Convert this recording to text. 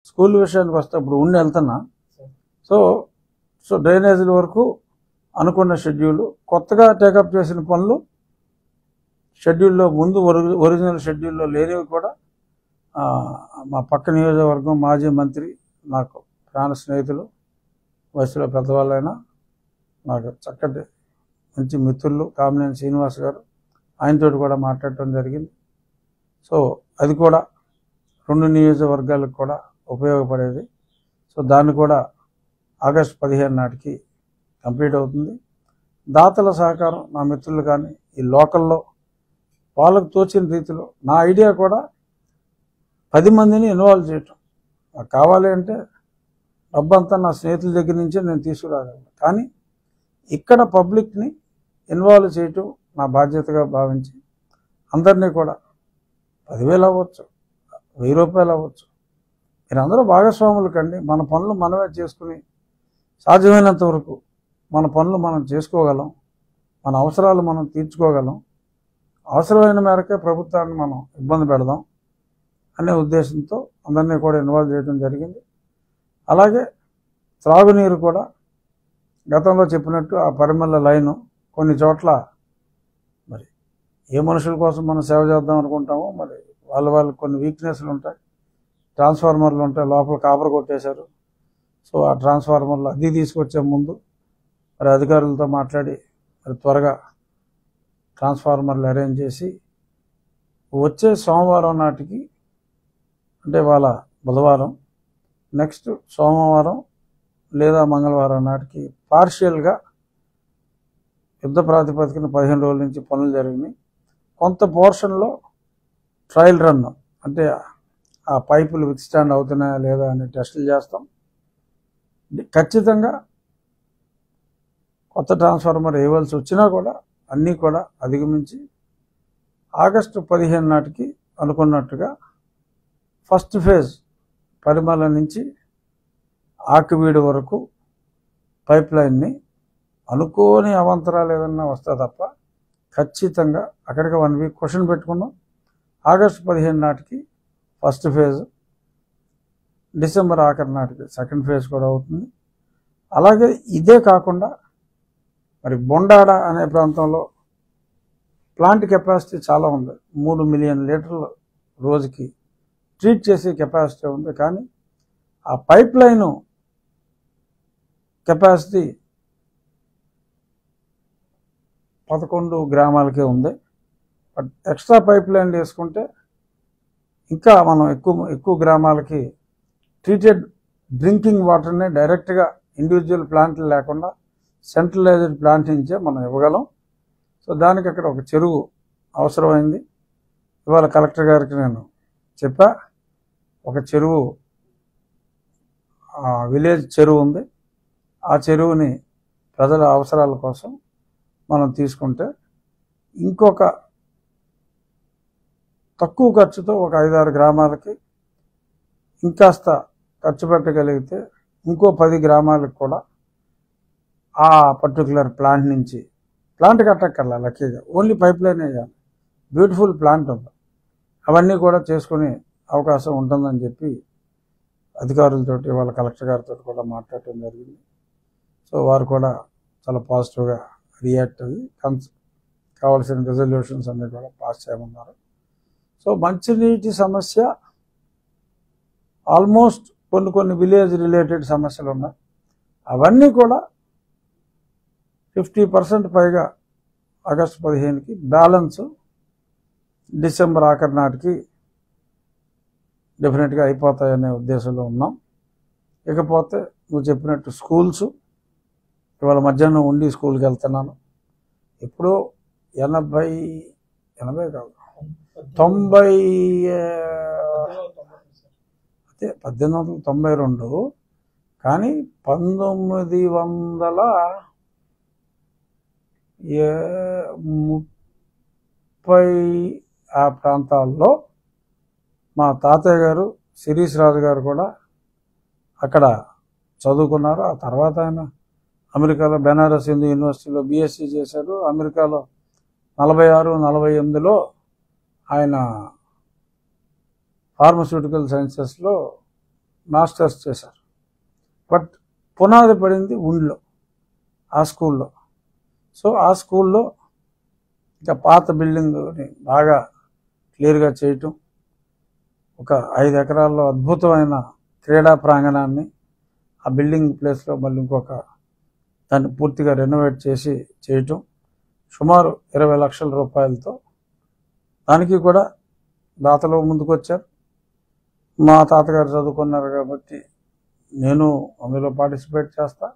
School విషయానికి వస్తే ఇప్పుడు ఉండి వెళ్తున్నా. సో సో డ్రైనేజీల వరకు అనుకున్న షెడ్యూల్, కొత్తగా టేకప్ చేసిన పనులు షెడ్యూల్లో ముందు ఒరిజినల్ షెడ్యూల్లో లేనివి కూడా మా పక్క నియోజకవర్గం మాజీ మంత్రి, నాకు ప్రాణ స్నేహితులు, వయసులో పెద్దవాళ్ళైనా నాకు చక్కటి మంచి మిత్రులు కామినేని శ్రీనివాస్ గారు, ఆయనతో కూడా మాట్లాడటం జరిగింది. సో అది కూడా 2 నియోజకవర్గాలకు కూడా ఉపయోగపడేది. సో దాన్ని కూడా ఆగస్టు 15 నాటికి కంప్లీట్ అవుతుంది. దాతల సహకారం, నా మిత్రులు కానీ ఈ లోకల్లో వాళ్ళకు తోచిన రీతిలో నా ఐడియా కూడా 10 మందిని ఇన్వాల్వ్ చేయటం. నాకు కావాలి అంటే డబ్బంతా నా స్నేహితుల దగ్గర నుంచే నేను తీసుకురాగలను, కానీ ఇక్కడ పబ్లిక్ని ఇన్వాల్వ్ చేయటం నా బాధ్యతగా భావించి అందరినీ కూడా 10,000 అవ్వచ్చు, 1000 రూపాయలు అవ్వచ్చు, మీరందరూ భాగస్వాములు కండి. మన పనులు మనమే చేసుకుని సాధ్యమైనంత వరకు మన పనులు మనం చేసుకోగలం, మన అవసరాలు మనం తీర్చుకోగలం, అవసరమైన మేరకే ప్రభుత్వాన్ని మనం ఇబ్బంది పెడదాం అనే ఉద్దేశంతో అందరినీ కూడా ఇన్వాల్వ్ చేయడం జరిగింది. అలాగే త్రాగునీరు కూడా గతంలో చెప్పినట్టు ఆ పరిమళ లైను కొన్ని చోట్ల మరి ఏ మనుషుల కోసం మనం సేవ చేద్దాం అనుకుంటామో మరి వాళ్ళకి కొన్ని వీక్నెస్లు ఉంటాయి, ట్రాన్స్ఫార్మర్లు ఉంటాయి, లోపల కాపర్ కొట్టేశారు. సో ఆ ట్రాన్స్ఫార్మర్లు అది తీసుకొచ్చే ముందు మరి అధికారులతో మాట్లాడి మరి త్వరగా ట్రాన్స్ఫార్మర్లు అరేంజ్ చేసి వచ్చే సోమవారం నాటికి, అంటే వాళ్ళ బుధవారం, నెక్స్ట్ సోమవారం లేదా మంగళవారం నాటికి పార్షియల్గా యుద్ధ ప్రాతిపదికన 15 రోజుల నుంచి పనులు జరిగినాయి. కొంత పోర్షన్లో ట్రయల్ రన్, అంటే ఆ పైపులు విత్స్టాండ్ అవుతున్నాయా లేదా అని టెస్టులు చేస్తాం. ఖచ్చితంగా కొత్త ట్రాన్స్ఫార్మర్ వేయవలసి వచ్చినా కూడా అన్నీ కూడా అధిగమించి ఆగస్టు 15 నాటికి అనుకున్నట్టుగా ఫస్ట్ ఫేజ్ పరిమళ నుంచి ఆకివీడు వరకు పైప్ లైన్ని అనుకోని అవాంతరాలు ఏదన్నా వస్తే తప్ప ఖచ్చితంగా అక్కడికి 1 వీక్ క్వశ్చన్ పెట్టుకున్నాం. ఆగస్టు 15 నాటికి ఫస్ట్ ఫేజ్, డిసెంబర్ ఆఖరి నాటికి సెకండ్ ఫేజ్ కూడా అవుతుంది. అలాగే ఇదే కాకుండా మరి బొండాడ అనే ప్రాంతంలో ప్లాంట్ కెపాసిటీ చాలా ఉంది, 3 మిలియన్ లీటర్లు రోజుకి ట్రీట్ చేసే కెపాసిటీ ఉంది. కానీ ఆ పైప్ లైను కెపాసిటీ 11 గ్రామాలకే ఉంది. బట్ ఎక్స్ట్రా పైప్ లైన్ వేసుకుంటే ఇంకా మనం ఎక్కువ గ్రామాలకి ట్రీటెడ్ డ్రింకింగ్ వాటర్ని డైరెక్ట్గా ఇండివిజువల్ ప్లాంట్లు లేకుండా సెంట్రలైజ్డ్ ప్లాంట్ నుంచే మనం ఇవ్వగలం. సో దానికి అక్కడ ఒక చెరువు అవసరమైంది. ఇవాళ కలెక్టర్ గారికి నేను చెప్పా, ఒక చెరువు విలేజ్ చెరువు ఉంది, ఆ చెరువుని ప్రజల అవసరాల కోసం మనం తీసుకుంటే ఇంకొక తక్కువ ఖర్చుతో ఒక 5-6 గ్రామాలకి ఇంకాస్త ఖర్చు పెట్టగలిగితే ఇంకో 10 గ్రామాలకు కూడా ఆ పర్టికులర్ ప్లాంట్ నుంచి, ప్లాంట్ కట్టక్కర్లా, లక్కీగా ఓన్లీ పైప్ లైన్ వేయాలి, బ్యూటిఫుల్ ప్లాంట్ ఉంది, అవన్నీ కూడా చేసుకునే అవకాశం ఉంటుందని చెప్పి అధికారులతోటి వాళ్ళ కలెక్టర్ గారితో కూడా మాట్లాడటం జరిగింది. సో వారు కూడా చాలా పాజిటివ్గా రియాక్ట్ అయ్యి కావాల్సిన రిజల్యూషన్స్ అన్నీ కూడా పాస్ చేయమన్నారు. సో మంచినీటి సమస్య ఆల్మోస్ట్ కొన్ని విలేజ్ రిలేటెడ్ సమస్యలు ఉన్నాయి, అవన్నీ కూడా 50% పైగా ఆగస్టు 15కి, బ్యాలెన్స్ డిసెంబర్ ఆఖరి నాటికి డెఫినెట్గా అయిపోతాయనే ఉద్దేశంలో ఉన్నాం. ఇకపోతే నువ్వు చెప్పినట్టు స్కూల్స్, ఇవాళ మధ్యాహ్నం ఉండి స్కూల్కి వెళ్తున్నాను. ఎప్పుడో 80 కాదు 90, అదే 1892, కానీ 1930 ఆ ప్రాంతాల్లో మా తాతయ్య గారు శిరీష్ రాజు గారు కూడా అక్కడ చదువుకున్నారు. ఆ తర్వాత ఆయన అమెరికాలో బెనారస్ హిందూ యూనివర్సిటీలో బీఎస్సీ చేశారు. అమెరికాలో 46-48లో ఆయన ఫార్మస్యూటికల్ సైన్సెస్లో మాస్టర్స్ చేశారు. బట్ పునాది పడింది ఉండిలో, ఆ స్కూల్లో. సో ఆ స్కూల్లో ఇంకా పాత బిల్డింగ్ని బాగా క్లియర్గా చేయటం, ఒక 5 ఎకరాల్లో అద్భుతమైన క్రీడా ప్రాంగణాన్ని ఆ బిల్డింగ్ ప్లేస్లో మళ్ళీ ఇంకొక దాన్ని పూర్తిగా రెనోవేట్ చేసి చేయటం, సుమారు 20 లక్షల రూపాయలతో. దానికి కూడా దాతలు ముందుకు వచ్చారు. మా తాతగారు చదువుకున్నారు కాబట్టి నేను అందులో పార్టిసిపేట్ చేస్తా.